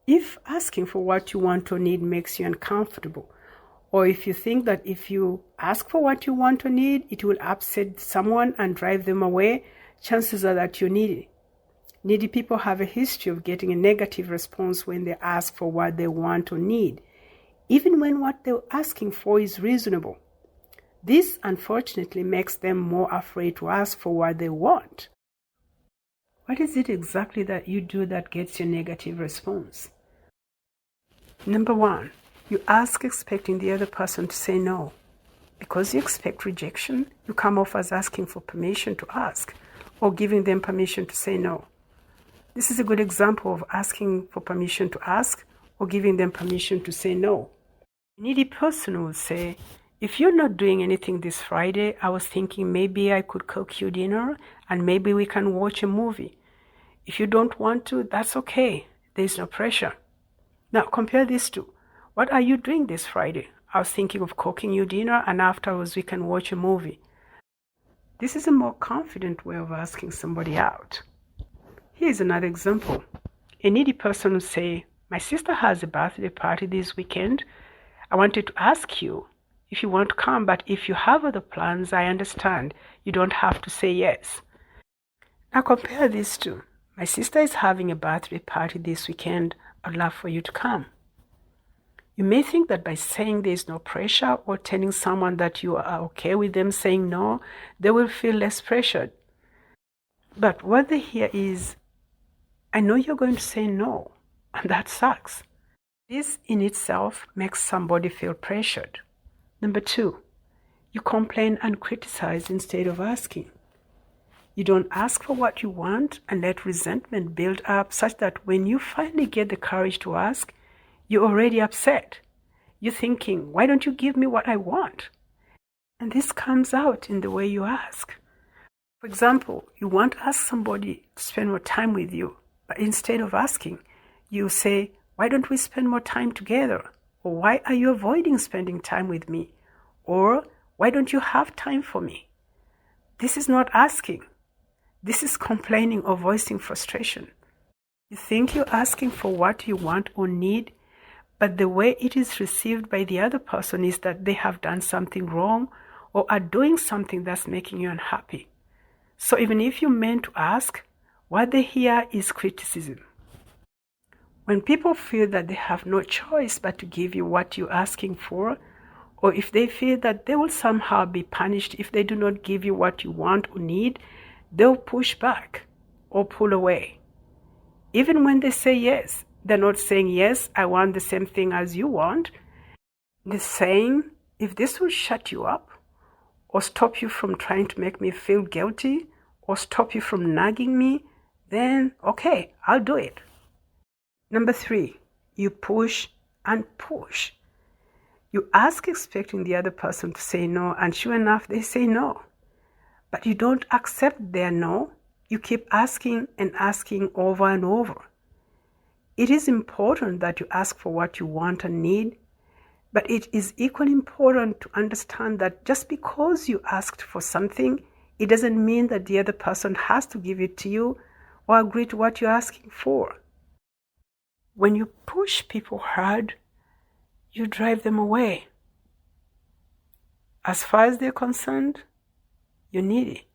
If asking for what you want or need makes you uncomfortable, or if you think that if you ask for what you want or need, it will upset someone and drive them away, chances are that you're needy. Needy people have a history of getting a negative response when they ask for what they want or need, even when what they're asking for is reasonable. This, unfortunately, makes them more afraid to ask for what they want. What is it exactly that you do that gets your negative response? Number 1, you ask expecting the other person to say no. Because you expect rejection, you come off as asking for permission to ask or giving them permission to say no. This is a good example of asking for permission to ask or giving them permission to say no. A needy person will say, if you're not doing anything this Friday, I was thinking maybe I could cook you dinner and maybe we can watch a movie. If you don't want to, that's okay. There's no pressure. Now compare these two. What are you doing this Friday? I was thinking of cooking you dinner and afterwards we can watch a movie. This is a more confident way of asking somebody out. Here's another example. A needy person will say, my sister has a birthday party this weekend. I wanted to ask you if you want to come, but if you have other plans, I understand. You don't have to say yes. Now compare these two. My sister is having a birthday party this weekend. I'd love for you to come. You may think that by saying there is no pressure or telling someone that you are okay with them saying no, they will feel less pressured. But what they hear is, I know you're going to say no, and that sucks. This in itself makes somebody feel pressured. Number 2, you complain and criticize instead of asking. You don't ask for what you want and let resentment build up such that when you finally get the courage to ask, you're already upset. You're thinking, why don't you give me what I want? And this comes out in the way you ask. For example, you want to ask somebody to spend more time with you, but instead of asking, you say, why don't we spend more time together? Or why are you avoiding spending time with me? Or why don't you have time for me? This is not asking. This is complaining or voicing frustration. You think you're asking for what you want or need, but the way it is received by the other person is that they have done something wrong or are doing something that's making you unhappy. So even if you meant to ask, what they hear is criticism. When people feel that they have no choice but to give you what you're asking for, or if they feel that they will somehow be punished if they do not give you what you want or need, they'll push back or pull away. Even when they say yes, they're not saying, yes, I want the same thing as you want. They're saying, if this will shut you up, or stop you from trying to make me feel guilty, or stop you from nagging me, then okay, I'll do it. Number 3, you push and push. You ask expecting the other person to say no, and sure enough, they say no. But you don't accept their no. You keep asking and asking over and over. It is important that you ask for what you want and need, but it is equally important to understand that just because you asked for something, it doesn't mean that the other person has to give it to you or agree to what you're asking for. When you push people hard, you drive them away. As far as they're concerned, you're needy.